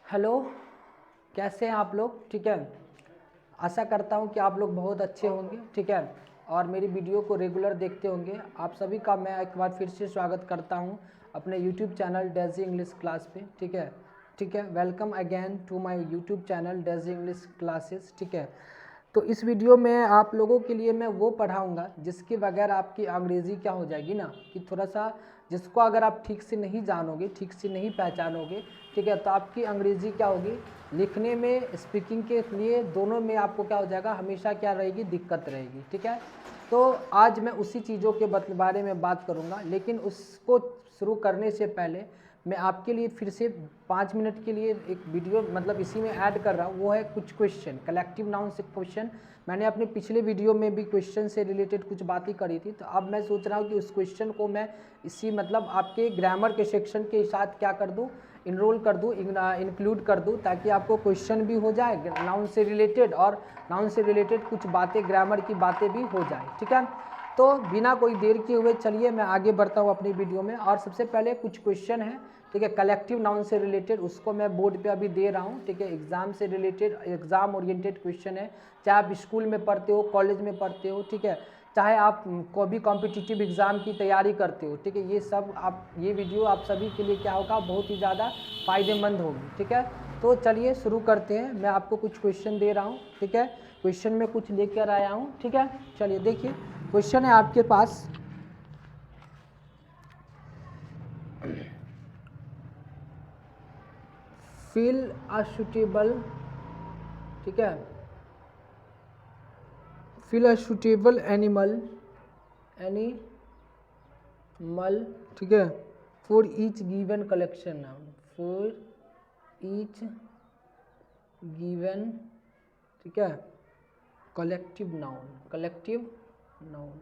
Hello, कैसे हैं आप लोग? ठीक है, आशा करता हूं कि आप लोग बहुत अच्छे होंगे। ठीक है, और मेरी वीडियो को रेगुलर देखते होंगे। आप सभी का मैं एक बार फिर से स्वागत करता हूं अपने YouTube channel Daisy English class पे। ठीक है, welcome again to my YouTube channel Daisy English classes. ठीक है, तो इस वीडियो में आप लोगों के लिए मैं वो पढ़ाऊँगा जिसके बगैर आपकी अंग्रेज़ी क्या हो जाएगी ना, कि थोड़ा सा जिसको अगर आप ठीक से नहीं जानोगे, ठीक से नहीं पहचानोगे, ठीक है, तो आपकी अंग्रेज़ी क्या होगी, लिखने में, स्पीकिंग के लिए, दोनों में आपको क्या हो जाएगा, हमेशा क्या रहेगी, दिक्कत रहेगी। ठीक है, तो आज मैं उसी चीज़ों के बारे में बात करूँगा, लेकिन उसको शुरू करने से पहले मैं आपके लिए फिर से 5 मिनट के लिए एक वीडियो मतलब इसी में ऐड कर रहा हूँ। वो है कुछ क्वेश्चन, कलेक्टिव नाउन से क्वेश्चन। मैंने अपने पिछले वीडियो में भी क्वेश्चन से रिलेटेड कुछ बातें करी थी, तो अब मैं सोच रहा हूँ कि उस क्वेश्चन को मैं इसी मतलब आपके ग्रामर के सेक्शन के साथ क्या कर दूँ, इनरोल कर दूँ, इंक्लूड कर दूँ, ताकि आपको क्वेश्चन भी हो जाए नाउन से रिलेटेड और नाउन से रिलेटेड कुछ बातें, ग्रामर की बातें भी हो जाए। ठीक है, तो बिना कोई देर किए हुए चलिए मैं आगे बढ़ता हूँ अपनी वीडियो में। और सबसे पहले कुछ क्वेश्चन है, ठीक है, कलेक्टिव नाउन से रिलेटेड, उसको मैं बोर्ड पे अभी दे रहा हूँ। ठीक है, एग्जाम से रिलेटेड, एग्जाम ओरिएंटेड क्वेश्चन है, चाहे आप स्कूल में पढ़ते हो, कॉलेज में पढ़ते हो, ठीक है, चाहे आप कोई भी कॉम्पिटिटिव एग्ज़ाम की तैयारी करते हो। ठीक है, ये सब आप, ये वीडियो आप सभी के लिए क्या होगा, बहुत ही ज़्यादा फ़ायदेमंद होगी। ठीक है, तो चलिए शुरू करते हैं। मैं आपको कुछ क्वेश्चन दे रहा हूँ। ठीक है, क्वेश्चन में कुछ लेकर आया हूँ। ठीक है, चलिए देखिए, क्वेश्चन है आपके पास, फिल अ सुटेबल, ठीक है, फिल अ सुटेबल एनिमल, ठीक है, for each given collection noun, for each given, ठीक है, कलेक्टिव नाउन।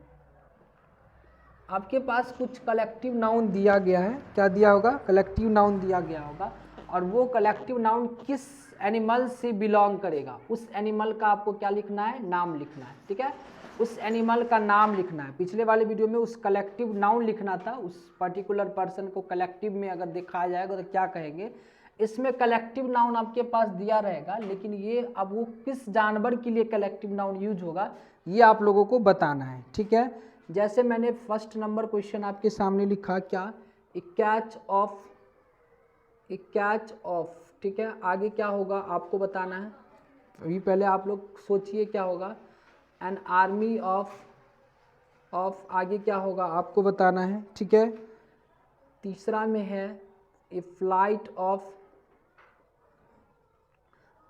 आपके पास कुछ कलेक्टिव नाउन दिया गया है, क्या दिया होगा, कलेक्टिव नाउन दिया गया होगा, और वो कलेक्टिव नाउन किस एनिमल से बिलोंग करेगा, उस एनिमल का आपको क्या लिखना है, नाम लिखना है। ठीक है, उस एनिमल का नाम लिखना है। पिछले वाले वीडियो में उस कलेक्टिव नाउन लिखना था, उस पर्टिकुलर पर्सन को कलेक्टिव में अगर दिखाया जाएगा तो क्या कहेंगे। इसमें कलेक्टिव नाउन आपके पास दिया रहेगा, लेकिन ये अब वो किस जानवर के लिए कलेक्टिव नाउन यूज होगा, ये आप लोगों को बताना है। ठीक है, जैसे मैंने फर्स्ट नंबर क्वेश्चन आपके सामने लिखा, क्या, ए कैच ऑफ, ठीक है, आगे क्या होगा आपको बताना है। अभी पहले आप लोग सोचिए क्या होगा, एन आर्मी ऑफ, आगे क्या होगा आपको बताना है। ठीक है, तीसरा में है ए फ्लाइट ऑफ,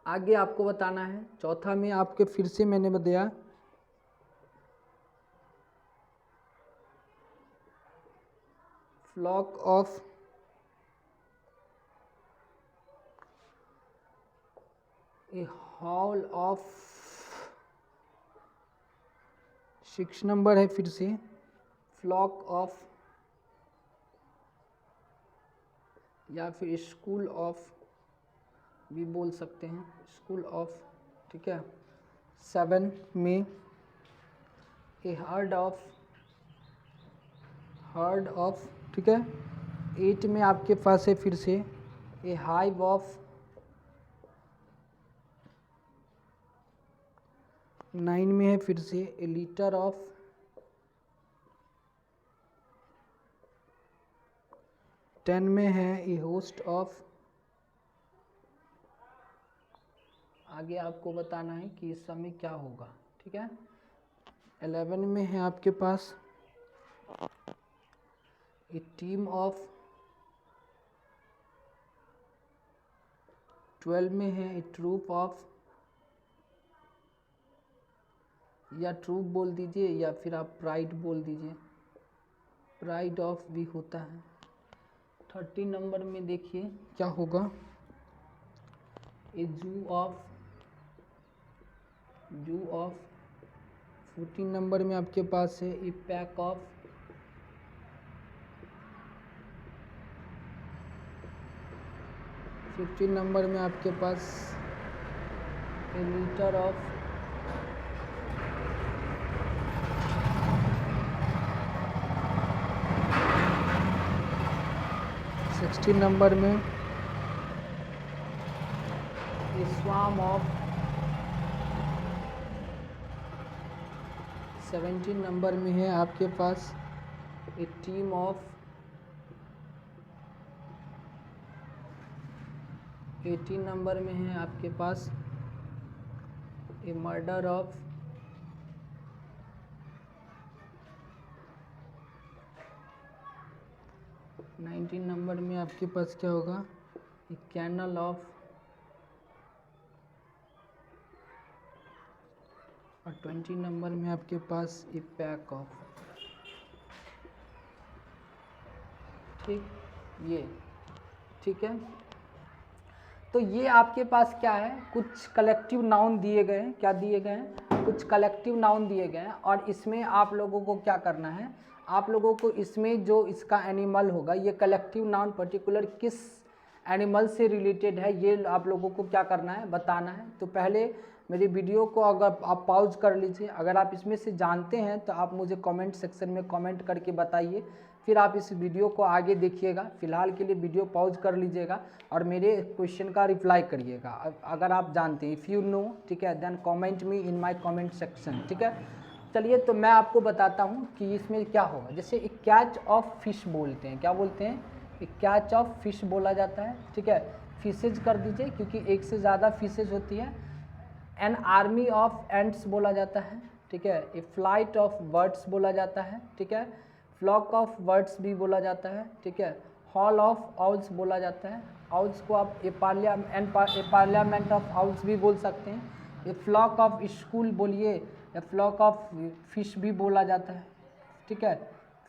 आगे आपको बताना है। चौथा में आपके फिर से मैंने बताया flock of, a hall of, 6 number है फिर से फ्लॉक ऑफ, या फिर स्कूल ऑफ भी बोल सकते हैं, स्कूल ऑफ। ठीक है, 7 में ए हर्ड ऑफ, ठीक है, 8 में आपके पास है फिर से ए हाइव ऑफ, 9 में है फिर से ए लीटर ऑफ, 10 में है ए होस्ट ऑफ। आगे आपको बताना है कि इस समय क्या होगा। ठीक है, 11 में है आपके पास ए टीम ऑफ, 12 में है ए ट्रूप ऑफ, या ट्रूप बोल दीजिए या फिर आप प्राइड बोल दीजिए, प्राइड ऑफ भी होता है। 13 नंबर में देखिए क्या होगा, ए जू ऑफ, 14 नंबर में आपके पास है ए पैक ऑफ, 15 नंबर में आपके पास ए लीटर ऑफ, 16 नंबर में स्वार्म ऑफ 17 नंबर में है आपके पास ए टीम ऑफ 18 नंबर में है आपके पास ए मर्डर ऑफ 19 नंबर में आपके पास क्या होगा ए कैनल ऑफ और 20 नंबर में आपके पास ए पैक ऑफ। ठीक, ये ठीक है। तो ये आपके पास क्या है, कुछ कलेक्टिव नाउन दिए गए हैं। क्या दिए गए हैं? कुछ कलेक्टिव नाउन दिए गए हैं और इसमें आप लोगों को क्या करना है, आप लोगों को इसमें जो इसका एनिमल होगा, ये कलेक्टिव नाउन पर्टिकुलर किस एनिमल से रिलेटेड है, ये आप लोगों को क्या करना है, बताना है। तो पहले मेरी वीडियो को अगर आप पॉज कर लीजिए, अगर आप इसमें से जानते हैं तो आप मुझे कमेंट सेक्शन में कमेंट करके बताइए, फिर आप इस वीडियो को आगे देखिएगा। फिलहाल के लिए वीडियो पॉज कर लीजिएगा और मेरे क्वेश्चन का रिप्लाई करिएगा अगर आप जानते हैं। इफ़ यू नो, ठीक है, then comment me in my comment section, ठीक है। चलिए, तो मैं आपको बताता हूँ कि इसमें क्या होगा। जैसे एक कैच ऑफ फिश बोलते हैं, क्या बोलते हैं, एक कैच ऑफ फिश बोला जाता है, ठीक है। फिशेज कर दीजिए क्योंकि एक से ज़्यादा फिशेज होती है। एन आर्मी ऑफ एंट्स बोला जाता है, ठीक है। ए फ्लाइट ऑफ बर्ड्स बोला जाता है, ठीक है। फ्लॉक ऑफ बर्ड्स भी बोला जाता है, ठीक है। हॉल ऑफ आउल्स बोला जाता है। आउल्स को आप ए पार्लियामेंट ऑफ आउल्स भी बोल सकते हैं। ए फ्लॉक ऑफ स्कूल बोलिए, या फ्लॉक ऑफ फिश भी बोला जाता है, ठीक है।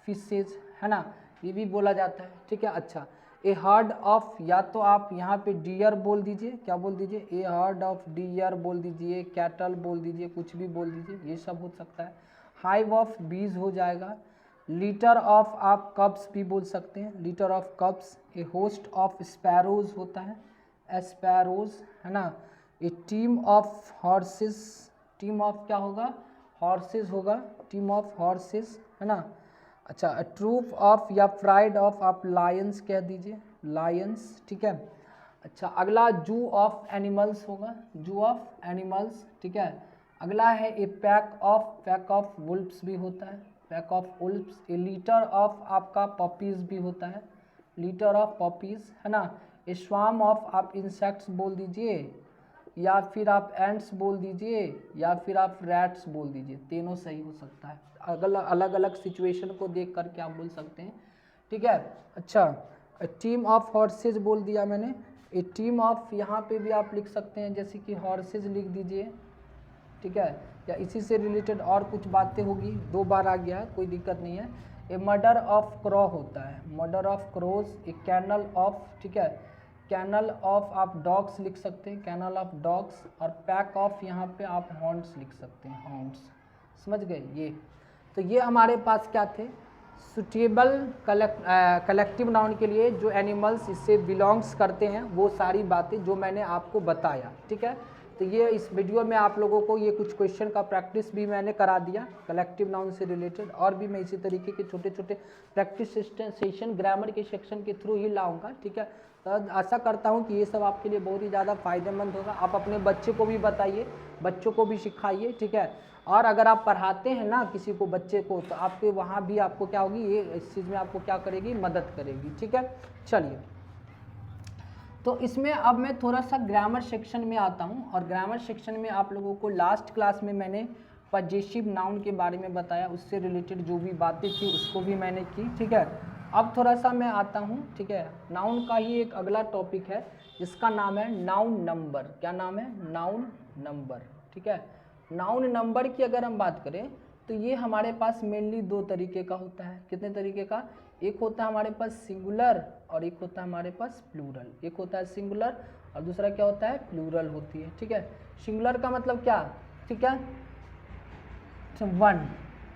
फिशेज है ना, ये भी बोला जाता है, ठीक है। अच्छा, ए हर्ड ऑफ, या तो आप यहाँ पे डियर बोल दीजिए, क्या बोल दीजिए, ए हर्ड ऑफ डियर बोल दीजिए, कैटल बोल दीजिए, कुछ भी बोल दीजिए, ये सब हो सकता है। हाइव ऑफ बीज हो जाएगा। लीटर ऑफ आप कब्स भी बोल सकते हैं, litter of cubs. A host of sparrows होता है, एस्पैरोज, है ना। A team of horses, team of क्या होगा, हॉर्सेस होगा, टीम ऑफ हॉर्सेस, है ना। अच्छा, ट्रूप ऑफ या प्राइड ऑफ आप लायंस कह दीजिए, लायंस, ठीक है। अच्छा, अगला जू ऑफ एनिमल्स होगा, जू ऑफ एनिमल्स, ठीक है। अगला है ए पैक ऑफ वुल्फ्स भी होता है, pack of wolves. A litre of आपका पपीज़ भी होता है, लीटर ऑफ पपीज़, है ना। ए स्वार्म ऑफ आप इंसेक्ट्स बोल दीजिए, या फिर आप एंट्स बोल दीजिए, या फिर आप रैट्स बोल दीजिए, तीनों सही हो सकता है। अलग अलग सिचुएशन को देख करके आप बोल सकते हैं, ठीक है। अच्छा, टीम ऑफ हॉर्सेज बोल दिया मैंने। ए टीम ऑफ यहाँ पे भी आप लिख सकते हैं, जैसे कि हॉर्सेज लिख दीजिए, ठीक है। या इसी से रिलेटेड और कुछ बातें होगी, 2 बार आ गया है, कोई दिक्कत नहीं है। ए मर्डर ऑफ क्रॉ होता है, murder of crows. A kennel of, ठीक है, कैनल ऑफ आप डॉग्स लिख सकते हैं, कैनल ऑफ डॉग्स। और पैक ऑफ यहाँ पे आप हॉन्ट्स लिख सकते हैं, हॉन्ट्स, समझ गए। ये तो ये हमारे पास क्या थे, सुटेबल कलेक्टिव नाउन के लिए जो एनिमल्स इससे बिलोंग्स करते हैं, वो सारी बातें जो मैंने आपको बताया, ठीक है। तो ये इस वीडियो में आप लोगों को ये कुछ क्वेश्चन का प्रैक्टिस भी मैंने करा दिया कलेक्टिव नाउन से रिलेटेड, और भी मैं इसी तरीके के छोटे छोटे प्रैक्टिस सेशन ग्रामर के सेक्शन के थ्रू ही लाऊंगा, ठीक है। तो आशा करता हूँ कि ये सब आपके लिए बहुत ही ज़्यादा फ़ायदेमंद होगा। आप अपने बच्चे को भी बताइए, बच्चों को भी सिखाइए, ठीक है। और अगर आप पढ़ाते हैं ना किसी को, बच्चे को, तो आपके वहाँ भी आपको क्या होगी, ये इस चीज़ में आपको क्या करेगी, मदद करेगी, ठीक है। चलिए, तो इसमें अब मैं थोड़ा सा ग्रामर सेक्शन में आता हूँ, और ग्रामर सेक्शन में आप लोगों को लास्ट क्लास में मैंने पजेसिव नाउन के बारे में बताया, उससे रिलेटेड जो भी बातें थी उसको भी मैंने की, ठीक है। अब थोड़ा सा मैं आता हूँ, ठीक है, नाउन का ही एक अगला टॉपिक है जिसका नाम है नाउन नंबर। क्या नाम है, नाउन नंबर, ठीक है। नाउन नंबर की अगर हम बात करें तो ये हमारे पास मेनली 2 तरीके का होता है। कितने तरीके का, एक होता है हमारे पास सिंगुलर और एक होता है हमारे पास प्लूरल। एक होता है सिंगुलर और दूसरा क्या होता है, प्लूरल होती है, ठीक है। सिंगुलर का मतलब क्या, ठीक है, 1,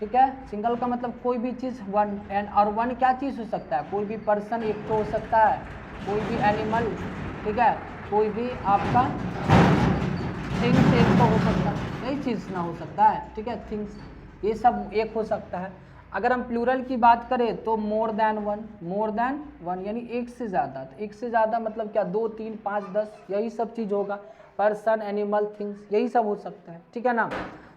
ठीक है। सिंगल का मतलब कोई भी चीज़ 1, एंड और 1 क्या चीज़ हो सकता है, कोई भी पर्सन एक तो हो सकता है, कोई भी एनिमल, ठीक है, कोई भी आपका थिंग्स एक तो हो सकता है, यही चीज़ ना हो सकता है, ठीक है, थिंग्स, ये सब एक हो सकता है। अगर हम प्लूरल की बात करें तो मोर देन वन यानी एक से ज़्यादा। तो एक से ज़्यादा मतलब क्या, 2, 3, 5, 10, यही सब चीज़ होगा। पर्सन, एनिमल, थिंग्स, यही सब हो सकता है, ठीक है ना।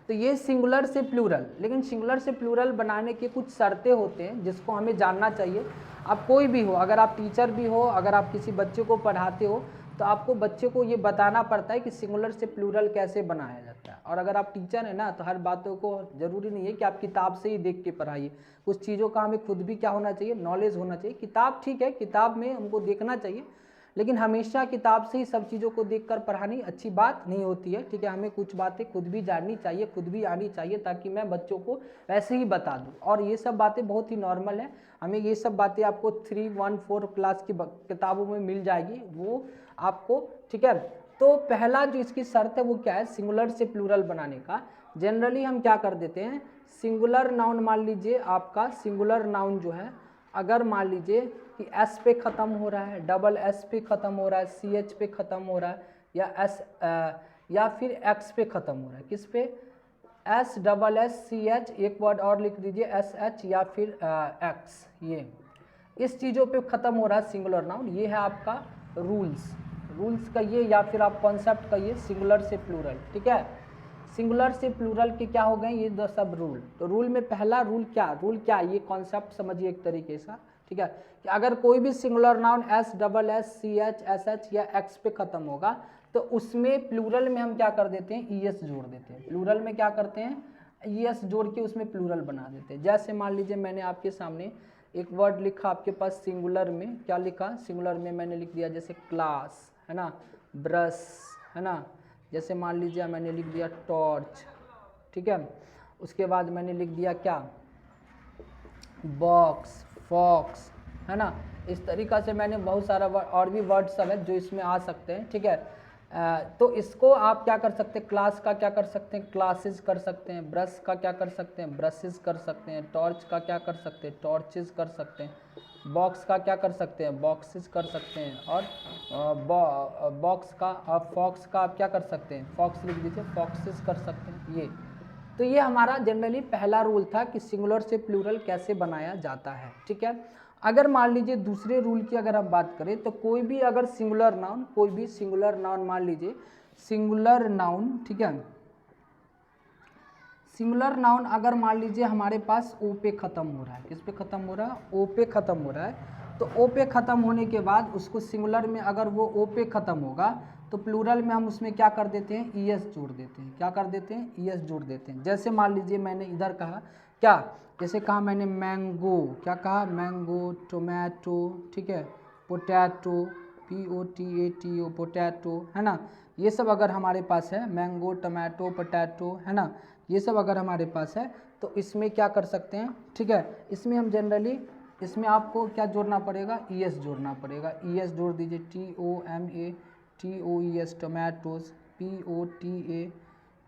तो ये सिंगुलर से प्लूरल, लेकिन सिंगुलर से प्लूरल बनाने की कुछ शर्तें होते हैं जिसको हमें जानना चाहिए। आप कोई भी हो, अगर आप टीचर भी हो, अगर आप किसी बच्चे को पढ़ाते हो, तो आपको बच्चे को ये बताना पड़ता है कि सिंगुलर से प्लूरल कैसे बनाया जाता है। और अगर आप टीचर हैं ना, तो हर बातों को ज़रूरी नहीं है कि आप किताब से ही देख के पढ़ाइए, कुछ चीज़ों का हमें खुद भी क्या होना चाहिए, नॉलेज होना चाहिए। किताब ठीक है, किताब में हमको देखना चाहिए, लेकिन हमेशा किताब से ही सब चीज़ों को देखकर पढ़ानी अच्छी बात नहीं होती है, ठीक है। हमें कुछ बातें खुद भी जाननी चाहिए, खुद भी आनी चाहिए, ताकि मैं बच्चों को वैसे ही बता दूं। और ये सब बातें बहुत ही नॉर्मल है, हमें ये सब बातें आपको 3-1-4 क्लास की किताबों में मिल जाएगी वो आपको, ठीक है। तो पहला जो इसकी शर्त है वो क्या है, सिंगुलर से प्लूरल बनाने का। जनरली हम क्या कर देते हैं, सिंगुलर नाउन, मान लीजिए आपका सिंगुलर नाउन जो है, अगर मान लीजिए कि एस पे ख़त्म हो रहा है, डबल एस पे ख़त्म हो रहा है, सी एच पे ख़त्म हो रहा है, या एस या फिर एक्स पे ख़त्म हो रहा है, किस पे, S double S C H, एक वर्ड और लिख दीजिए एस एच या फिर एक्स, ये इस चीज़ों पे ख़त्म हो रहा है सिंगुलर नाउन। ये है आपका रूल्स कहिए या फिर आप कॉन्सेप्ट कहिए सिंगुलर से प्लूरल, ठीक है। सिंगुलर से प्लूरल के क्या हो गए ये दो सब रूल। तो रूल में पहला रूल क्या, ये कॉन्सेप्ट समझिए एक तरीके से, ठीक है, कि अगर कोई भी singular noun S double S C H S H या एक्स पे ख़त्म होगा, तो उसमें प्लूरल में हम क्या कर देते हैं, ई एस जोड़ देते हैं। प्लूरल में क्या करते हैं, ई एस जोड़ के उसमें प्लूरल बना देते हैं। जैसे मान लीजिए मैंने आपके सामने एक वर्ड लिखा, आपके पास सिंगुलर में क्या लिखा, सिंगुलर में मैंने लिख दिया जैसे क्लास, है ना, ब्रश, है ना, जैसे मान लीजिए मैंने लिख दिया टॉर्च, ठीक है। उसके बाद मैंने लिख दिया क्या, बॉक्स, फॉक्स, है ना। इस तरीक़ा से मैंने बहुत सारा और भी वर्ड सब है जो इसमें आ सकते हैं, ठीक है। तो इसको आप क्या कर सकते हैं, क्लास का क्या कर सकते हैं, क्लासेस कर सकते हैं, ब्रश का क्या कर सकते हैं, ब्रशेस कर सकते हैं, टॉर्च का क्या कर सकते हैं, टॉर्चेस कर सकते हैं, बॉक्स का क्या कर सकते हैं, बॉक्सेस कर सकते हैं, और बॉक्स का और फॉक्स का आप क्या कर सकते हैं, फॉक्स लिख दीजिए, फॉक्सेस कर सकते हैं। ये तो ये हमारा जनरली पहला रूल था कि सिंगुलर से प्लूरल कैसे बनाया जाता है, ठीक है। अगर मान लीजिए दूसरे रूल की अगर हम बात करें, तो कोई भी अगर सिंगुलर नाउन, कोई भी सिंगुलर नाउन, मान लीजिए सिंगुलर नाउन, ठीक है, सिंगुलर नाउन अगर मान लीजिए हमारे पास ओ पे ख़त्म हो रहा है, किस पे ख़त्म हो रहा है, ओ पे ख़त्म हो रहा है। तो ओ पे ख़त्म होने के बाद उसको सिंगुलर में अगर वो ओ पे ख़त्म होगा, तो प्लूरल में हम उसमें क्या कर देते हैं, ई एस जोड़ देते हैं। क्या कर देते हैं, ई एस जोड़ देते हैं। जैसे मान लीजिए मैंने इधर कहा क्या, जैसे कहा मैंने मैंगो, क्या कहा, मैंगो, टोमेटो, ठीक है, पोटैटो, POTATO, पोटैटो, है ना। ये सब अगर हमारे पास है, मैंगो, टोमेटो, पोटैटो, है ना, ये सब अगर हमारे पास है, तो इसमें क्या कर सकते हैं, ठीक है। इसमें हम जनरली, इसमें आपको क्या जोड़ना पड़ेगा, ई एस जोड़ना पड़ेगा। ई एस जोड़ दीजिए, TOMATOES, टोमेटोज,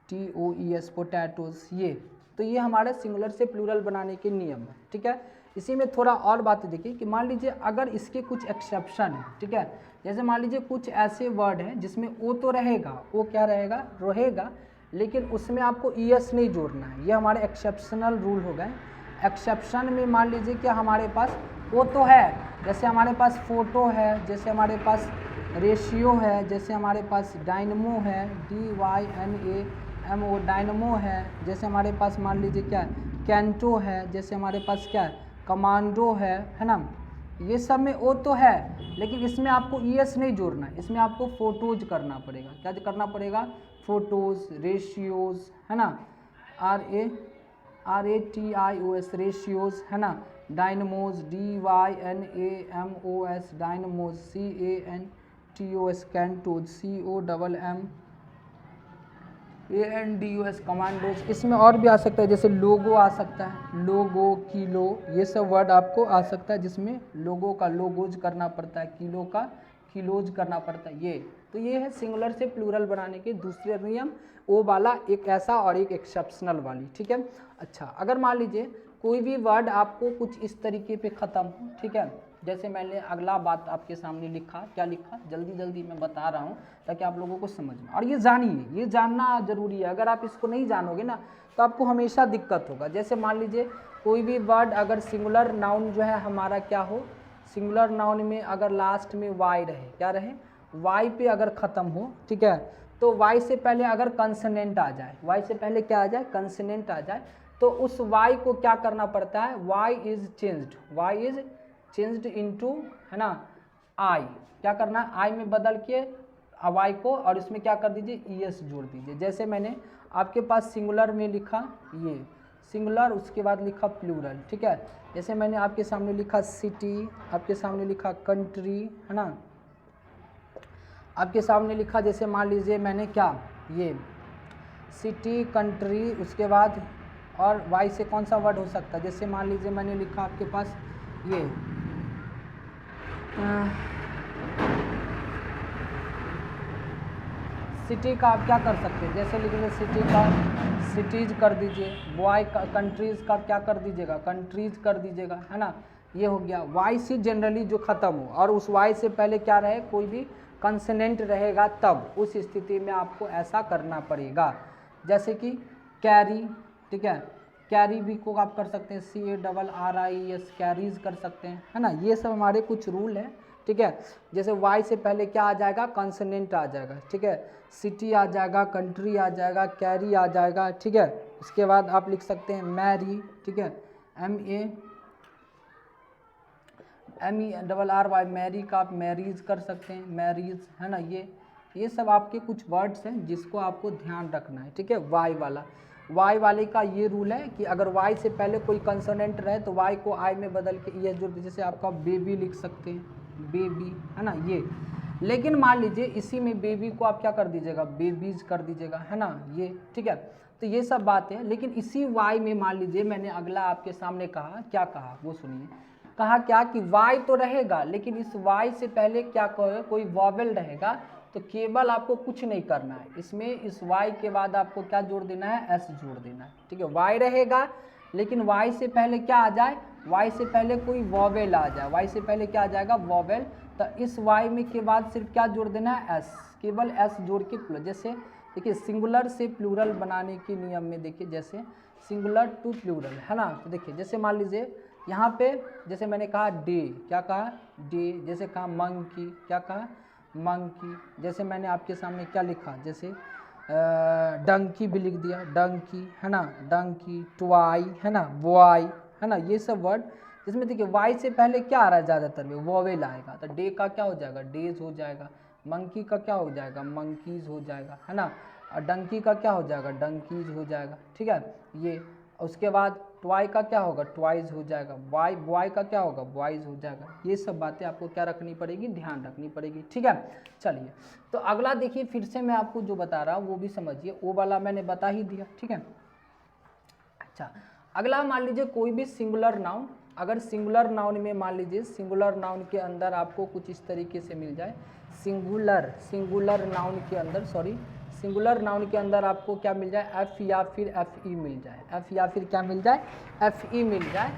POTATOES, पोटैटोज। ये तो ये हमारे सिंगुलर से प्लूरल बनाने के नियम है, ठीक है। इसी में थोड़ा और बात देखिए कि मान लीजिए अगर इसके कुछ एक्सेप्शन है, ठीक है। जैसे मान लीजिए कुछ ऐसे वर्ड हैं जिसमें ओ तो रहेगा, ओ क्या रहेगा, लेकिन उसमें आपको ई एस नहीं जोड़ना है। ये हमारे एक्सेप्शनल रूल हो गए। एक्सेप्शन में मान लीजिए कि हमारे पास ओ तो है, जैसे हमारे पास फोटो है, जैसे हमारे पास रेशियो है, जैसे हमारे पास डायनमो है, DYNAMO, डायनमो है, जैसे हमारे पास मान लीजिए क्या है, कैंटो है, जैसे हमारे पास क्या है, कमांडो है ना। ये सब में ओ तो है, लेकिन इसमें आपको ई एस नहीं जोड़ना है, इसमें आपको फोटोज करना पड़ेगा। क्या करना पड़ेगा, फोटोज, रेशियोज, है ना, RATIOS, रेशियोज, है ना, डायनमोज, DYNAMOS, डायनमोज, CANTOS, cantos, COMMANDOS, commandos. इसमें और भी आ सकता है, जैसे लोगो आ सकता है, लोगो, किलो, ये सब वर्ड आपको आ सकता है जिसमें लोगो का लोगोज करना पड़ता है, किलो का किलोज करना पड़ता है। ये तो ये है सिंगुलर से प्लूरल बनाने के दूसरे नियम, ओ वाला एक ऐसा और एक एक्सेप्शनल वाली, ठीक है। अच्छा, अगर मान लीजिए कोई भी वर्ड आपको कुछ इस तरीके पे ख़त्म हो, ठीक है, जैसे मैंने अगला बात आपके सामने लिखा, क्या लिखा, जल्दी मैं बता रहा हूँ ताकि आप लोगों को समझ में, और ये जानिए, ये जानना ज़रूरी है। अगर आप इसको नहीं जानोगे ना, तो आपको हमेशा दिक्कत होगा। जैसे मान लीजिए कोई भी वर्ड अगर सिंगुलर नाउन जो है हमारा क्या हो, सिंगुलर नाउन में अगर लास्ट में वाई रहे, क्या रहे, वाई पे अगर ख़त्म हो, ठीक है, तो y से पहले अगर कंसोनेंट आ जाए, y से पहले क्या आ जाए, कंसोनेंट आ जाए, तो उस y को क्या करना पड़ता है, y इज चेंज्ड इनटू, है ना, I, क्या करना है, I में बदल के y को, और इसमें क्या कर दीजिए, es जोड़ दीजिए। जैसे मैंने आपके पास सिंगुलर में लिखा, ये सिंगुलर, उसके बाद लिखा प्लूरल, ठीक है। जैसे मैंने आपके सामने लिखा सिटी, आपके सामने लिखा कंट्री, है ना, आपके सामने लिखा, जैसे मान लीजिए मैंने क्या, ये सिटी, कंट्री, उसके बाद और वाई से कौन सा वर्ड हो सकता है, जैसे मान लीजिए मैंने लिखा आपके पास ये सिटी का आप क्या कर सकते हैं, जैसे लिख लीजिए सिटी का सिटीज कर दीजिए, बॉय का कंट्रीज़ का क्या कर दीजिएगा, कंट्रीज़ कर दीजिएगा, है ना। ये हो गया। वाई से जनरली जो ख़त्म हो और उस वाई से पहले क्या रहे, कोई भी कंसोनेंट रहेगा, तब उस स्थिति में आपको ऐसा करना पड़ेगा। जैसे कि कैरी, ठीक है, कैरी भी को आप कर सकते हैं, CARRIES, कैरीज कर सकते हैं, है ना। ये सब हमारे कुछ रूल हैं, ठीक है। जैसे वाई से पहले क्या आ जाएगा, कंसोनेंट आ जाएगा, ठीक है, सिटी आ जाएगा, कंट्री आ जाएगा, कैरी आ जाएगा, ठीक है। उसके बाद आप लिख सकते हैं मैरी, ठीक है, MERRY, मैरी का आप मैरीज कर सकते हैं, मैरीज, है ना। ये सब आपके कुछ वर्ड्स हैं जिसको आपको ध्यान रखना है, ठीक है। वाई वाले का ये रूल है कि अगर वाई से पहले कोई कंसोनेंट रहे तो वाई को आई में बदल के ये जोड़ दीजिए। जैसे आपका बेबी लिख सकते हैं, बेबी, है ना, ये। लेकिन मान लीजिए इसी में बेबी को आप क्या कर दीजिएगा, बेबीज कर दीजिएगा, है ना, ये, ठीक है। तो ये सब बातें हैं। लेकिन इसी वाई में मान लीजिए मैंने अगला आपके सामने कहा, क्या कहा वो सुनिए। कहा क्या कि वाई तो रहेगा, लेकिन इस वाई से पहले क्या कोई वॉवेल रहेगा, तो केवल आपको कुछ नहीं करना है, इसमें इस वाई के बाद आपको क्या जोड़ देना है, एस जोड़ देना है, ठीक है। वाई रहेगा, लेकिन वाई से पहले क्या आ जाए, वाई से पहले कोई वॉवेल आ जाए, वाई से पहले क्या आ जाएगा, वॉवेल। तो इस वाई में के बाद सिर्फ क्या जोड़ देना है, एस, केवल एस जोड़ के प्लस। जैसे देखिए सिंगुलर से प्लूरल बनाने के नियम में देखिए, जैसे सिंगुलर टू प्लूरल, है ना। तो देखिए जैसे मान लीजिए यहाँ पे, जैसे मैंने कहा डे, क्या कहा, डे। जैसे कहा मंकी, क्या कहा, मंकी। जैसे मैंने आपके सामने क्या लिखा, जैसे डंकी भी लिख दिया, डंकी, है ना, डंकी, ट्वाई, है ना, बॉय, है ना। ये सब वर्ड जिसमें देखिए वाई से पहले क्या आ रहा है, ज़्यादातर में वॉवेल आएगा। तो डे का क्या हो जाएगा, डेज हो जाएगा। मंकी का क्या हो जाएगा, मंकीज हो जाएगा, है ना। और डंकी का क्या हो जाएगा, डंकीज हो जाएगा, ठीक है। ये उसके बाद ट्वाई का क्या होगा, ट्वाइज हो जाएगा। बॉय का क्या होगा, बॉयज हो जाएगा। ये सब बातें आपको क्या रखनी पड़ेगी, ध्यान रखनी पड़ेगी, ठीक है। चलिए तो अगला देखिए, फिर से मैं आपको जो बता रहा हूँ वो भी समझिए, वो वाला मैंने बता ही दिया, ठीक है। अच्छा, अगला मान लीजिए कोई भी सिंगुलर नाउन, अगर सिंगुलर नाउन में मान लीजिए सिंगुलर नाउन के अंदर आपको कुछ इस तरीके से मिल जाए, सिंगुलर नाउन के अंदर, सॉरी, सिंगुलर नाउन के अंदर आपको क्या मिल जाए, एफ या फिर एफ ई मिल जाए, एफ या फिर क्या मिल जाए, एफ ई मिल जाए।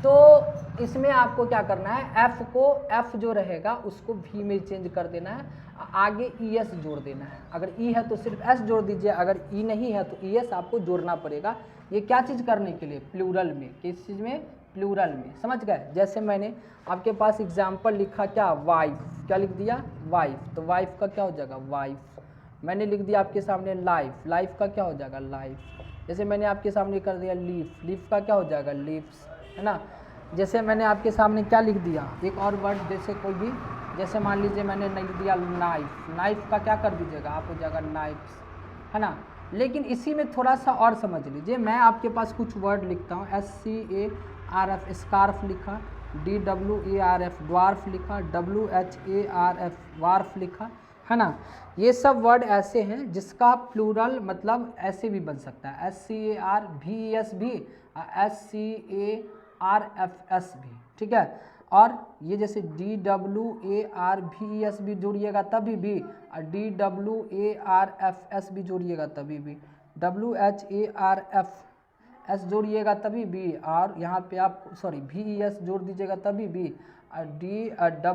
तो इसमें आपको क्या करना है, एफ को, एफ जो रहेगा उसको भी में चेंज कर देना है, आगे ई एस जोड़ देना है। अगर ई है तो सिर्फ एस जोड़ दीजिए, अगर ई नहीं है तो ई एस आपको जोड़ना पड़ेगा। ये क्या चीज़ करने के लिए, प्लूरल में, किस चीज़ में, प्लूरल में, समझ गए। जैसे मैंने आपके पास एग्जाम्पल लिखा क्या, वाइफ, क्या लिख दिया, वाइफ। तो वाइफ का क्या हो जाएगा, वाइफ। मैंने लिख दिया आपके सामने लाइफ, लाइफ का क्या हो जाएगा, लाइफ। जैसे मैंने आपके सामने कर दिया लीफ, लीफ का क्या हो जाएगा, लीव्स, है ना। जैसे मैंने आपके सामने क्या लिख दिया, एक और वर्ड, जैसे कोई भी, जैसे मान लीजिए मैंने लिख दिया नाइफ, नाइफ का क्या कर दीजिएगा, आप हो जाएगा नाइफ्स, है ना। लेकिन इसी में थोड़ा सा और समझ लीजिए, मैं आपके पास कुछ वर्ड लिखता हूँ, SCARF, स्कार्फ लिखा, DWARF, ड्वार्फ लिखा, WHARF, वार्फ लिखा, है ना। ये सब वर्ड ऐसे हैं जिसका प्लूरल मतलब ऐसे भी बन सकता है, SCARVES भी, SCARFS भी, ठीक है। और ये जैसे DWARVES भी जोड़िएगा तभी भी, और DWARFS भी जोड़िएगा तभी भी, WHARFS जोड़िएगा तभी भी, और यहाँ पे आप सॉरी VES जोड़ दीजिएगा तभी भी, और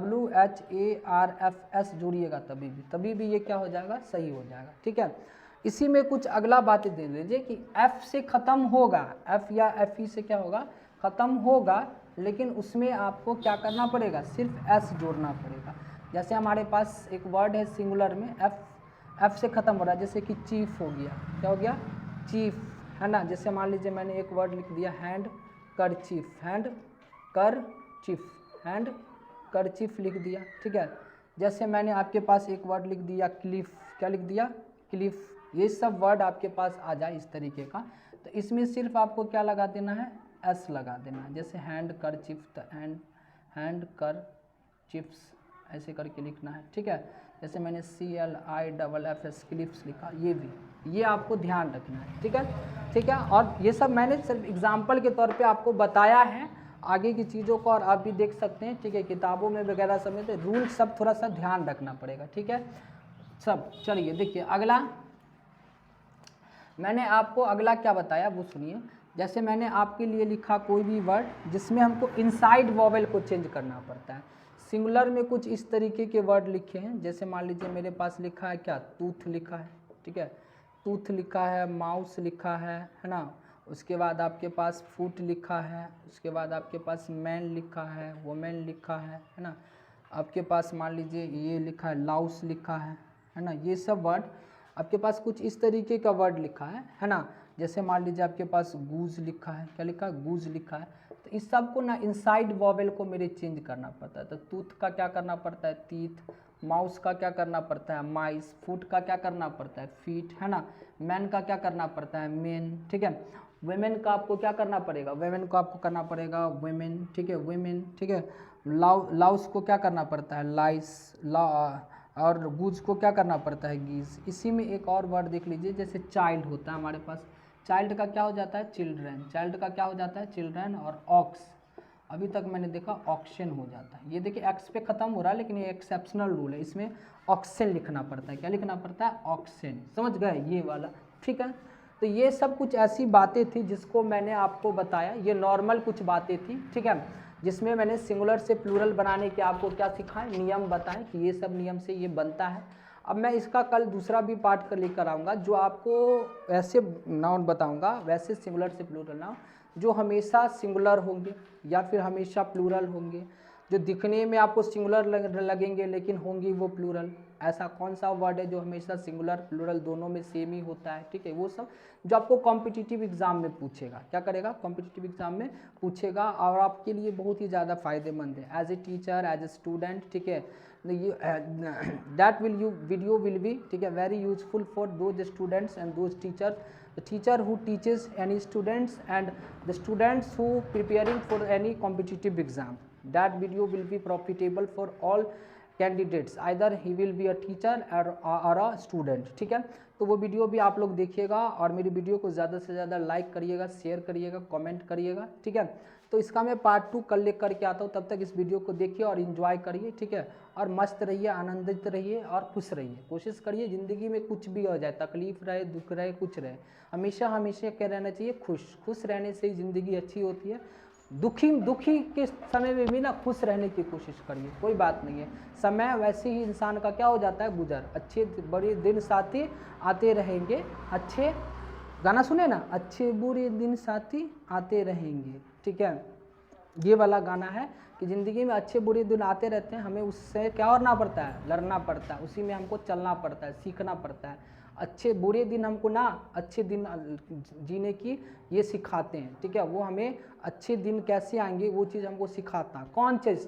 WHARFS जोड़िएगा तभी भी ये क्या हो जाएगा, सही हो जाएगा, ठीक है। इसी में कुछ अगला बातें दे लीजिए कि F से ख़त्म होगा, F या FE से क्या होगा, ख़त्म होगा, लेकिन उसमें आपको क्या करना पड़ेगा, सिर्फ S जोड़ना पड़ेगा। जैसे हमारे पास एक वर्ड है सिंगुलर में, एफ से ख़त्म हो रहा है, जैसे कि चीफ हो गया, क्या हो गया, चीफ, है ना। जैसे मान लीजिए मैंने एक वर्ड लिख दिया हैंड कर चीफ, हैंड कर चीफ, हैंड कर चीफ लिख दिया, ठीक है। जैसे मैंने आपके पास एक वर्ड लिख दिया क्लिफ, क्या लिख दिया, क्लिफ। ये सब वर्ड आपके पास आ जाए इस तरीके का, तो इसमें सिर्फ आपको क्या लगा देना है, एस लगा देना है। जैसे हैंड कर चिफ, तो हैंड कर चिप्स ऐसे करके लिखना है, ठीक है। जैसे मैंने CLIFF क्लिप्स लिखा, ये भी, ये आपको ध्यान रखना है, ठीक है, ठीक है। और ये सब मैंने सिर्फ एग्जाम्पल के तौर पे आपको बताया है, आगे की चीज़ों को और आप भी देख सकते हैं, ठीक है। किताबों में वगैरह सब में तो रूल सब थोड़ा सा ध्यान रखना पड़ेगा, ठीक है सब। चलिए देखिए अगला, मैंने आपको अगला क्या बताया वो सुनिए। जैसे मैंने आपके लिए लिखा कोई भी वर्ड जिसमें हमको इनसाइड वॉवेल को चेंज करना पड़ता है। सिंगुलर में कुछ इस तरीके के वर्ड लिखे हैं, जैसे मान लीजिए मेरे पास लिखा है क्या, टूथ लिखा है, ठीक है, टूथ लिखा है, माउस लिखा है ना। उसके बाद आपके पास फुट लिखा है, उसके बाद आपके पास मैन लिखा है, वुमेन लिखा है ना। आपके पास मान लीजिए ये लिखा है, लाउस लिखा है ना। ये सब वर्ड आपके पास कुछ इस तरीके का वर्ड लिखा है ना। जैसे मान लीजिए आपके पास गूज लिखा है, क्या लिखा है, गूज लिखा है। तो इस सब को ना इनसाइड वॉवेल को मेरे चेंज करना पड़ता है। तो टूथ का क्या करना पड़ता है, टीथ, माउस का क्या करना पड़ता है, माइस, फुट का क्या करना पड़ता है, फीट, है ना। मैन का क्या करना पड़ता है, मेन, ठीक है। वुमेन का आपको क्या करना पड़ेगा, वुमेन को आपको करना पड़ेगा वुमेन, ठीक है, वुमेन, ठीक है। लाउस को क्या करना पड़ता है, लाइस, और गूज को क्या करना पड़ता है, गीज। इसी में एक और वर्ड देख लीजिए, जैसे चाइल्ड होता है हमारे पास, चाइल्ड का क्या हो जाता है, चिल्ड्रन, चाइल्ड का क्या हो जाता है, चिल्ड्रन। और ऑक्स, अभी तक मैंने देखा ऑक्शन हो जाता है। ये देखिए एक्स पे ख़त्म हो रहा है, लेकिन ये एक्सेप्शनल रूल है, इसमें ऑक्शन लिखना पड़ता है, क्या लिखना पड़ता है, ऑक्शन, समझ गए ये वाला, ठीक है। तो ये सब कुछ ऐसी बातें थी जिसको मैंने आपको बताया, ये नॉर्मल कुछ बातें थी, ठीक है, जिसमें मैंने सिंगुलर से प्लूरल बनाने के आपको क्या सिखाएं, नियम बताएं कि ये सब नियम से ये बनता है। अब मैं इसका कल दूसरा भी पार्ट कर लेकर आऊँगा, जो आपको ऐसे नाउन बताऊँगा, वैसे सिंगुलर से प्लूरल नाउन जो हमेशा सिंगुलर होंगे या फिर हमेशा प्लूरल होंगे, जो दिखने में आपको सिंगुलर लगेंगे लेकिन होंगी वो प्लूरल। ऐसा कौन सा वर्ड है जो हमेशा सिंगुलर प्लूरल दोनों में सेम ही होता है, ठीक है। वो सब जो आपको कॉम्पिटिटिव एग्जाम में पूछेगा, क्या करेगा, कॉम्पिटिटिव एग्जाम में पूछेगा, और आपके लिए बहुत ही ज़्यादा फायदेमंद है as a teacher, as a student, ठीक है। दैट वीडियो विल बी, ठीक है, very useful for those students and those teachers, the teacher who teaches any students and the students who preparing for any competitive exam. That video will be profitable for all candidates, either he will be a teacher or a student, ठीक है। तो वो video भी आप लोग देखिएगा, और मेरी वीडियो को ज़्यादा से ज़्यादा लाइक करिएगा, शेयर करिएगा, कमेंट करिएगा, ठीक है। तो इसका मैं पार्ट 2 कल लेकर के आता हूँ, तब तक इस वीडियो को देखिए और इन्जॉय करिए, ठीक है। और मस्त रहिए, आनंदित रहिए और खुश रहिए। कोशिश करिए ज़िंदगी में कुछ भी हो जाए, तकलीफ़ रहे, दुख रहे, कुछ रहे, हमेशा हमेशा क्या रहना चाहिए, खुश रहने से ही ज़िंदगी अच्छी होती है। दुखी के समय में भी ना खुश रहने की कोशिश करिए, कोई बात नहीं है, समय वैसे ही इंसान का क्या हो जाता है, गुजर। अच्छे बड़े दिन साथी आते रहेंगे, अच्छे, गाना सुने ना, अच्छे बुरे दिन साथी आते रहेंगे, ठीक है। ये वाला गाना है कि ज़िंदगी में अच्छे बुरे दिन आते रहते हैं, हमें उससे क्या करना पड़ता है, लड़ना पड़ता है, उसी में हमको चलना पड़ता है, सीखना पड़ता है। अच्छे बुरे दिन हमको ना अच्छे दिन जीने की ये सिखाते हैं, ठीक है। वो हमें अच्छे दिन कैसे आएंगे वो चीज़ हमको सिखाता है। कौन चीज़,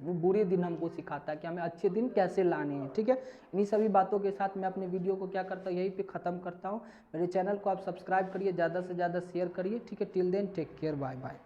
वो बुरे दिन हमको सिखाता है कि हमें अच्छे दिन कैसे लाने हैं, ठीक है। इन्हीं सभी बातों के साथ मैं अपने वीडियो को क्या करता हूँ, यहीं पे ख़त्म करता हूँ। मेरे चैनल को आप सब्सक्राइब करिए, ज़्यादा से ज़्यादा शेयर करिए, ठीक है। Till then take care, bye bye.